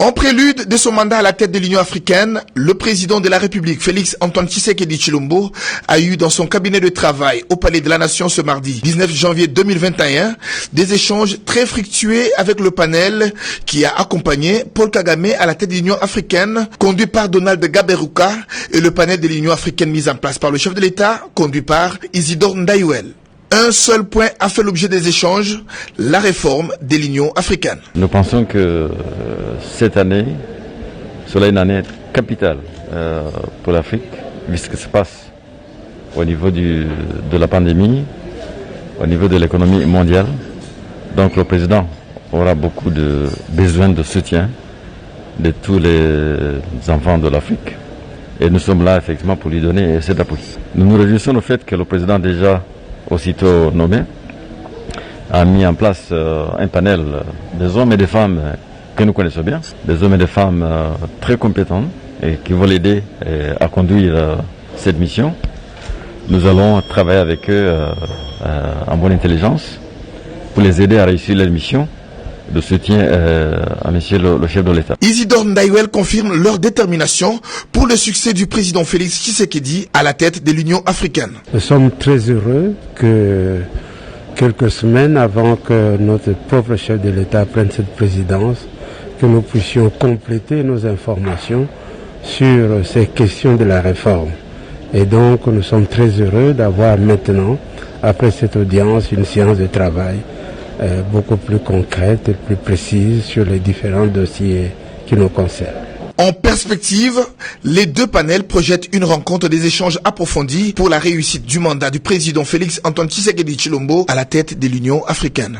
En prélude de son mandat à la tête de l'Union africaine, le président de la République, Félix Antoine Tshisekedi Tshilombo, a eu dans son cabinet de travail au Palais de la Nation ce mardi 19 janvier 2021 des échanges très fructueux avec le panel qui a accompagné Paul Kagame à la tête de l'Union africaine, conduit par Donald Gaberuka, et le panel de l'Union africaine mis en place par le chef de l'État, conduit par Isidore Ndayouel. Un seul point a fait l'objet des échanges, la réforme de l'Union africaine. Nous pensons que cette année sera une année capitale pour l'Afrique, vu ce qui se passe au niveau de la pandémie, au niveau de l'économie mondiale. Donc le président aura beaucoup de besoin de soutien de tous les enfants de l'Afrique. Et nous sommes là effectivement pour lui donner cet appui. Nous nous réjouissons au fait que le président déjà aussitôt nommé, a mis en place un panel des hommes et des femmes que nous connaissons bien, des hommes et des femmes très compétents et qui vont l'aider à conduire cette mission. Nous allons travailler avec eux en bonne intelligence pour les aider à réussir leur mission de soutien à monsieur le chef de l'État. Isidore Ndayouel confirme leur détermination pour le succès du président Félix Tshisekedi à la tête de l'Union africaine. Nous sommes très heureux que quelques semaines avant que notre pauvre chef de l'État prenne cette présidence, que nous puissions compléter nos informations sur ces questions de la réforme. Et donc nous sommes très heureux d'avoir maintenant, après cette audience, une séance de travail beaucoup plus concrète et plus précise sur les différents dossiers qui nous concernent. En perspective, les deux panels projettent une rencontre des échanges approfondis pour la réussite du mandat du président Félix Antoine Tshisekedi Tshilombo à la tête de l'Union africaine.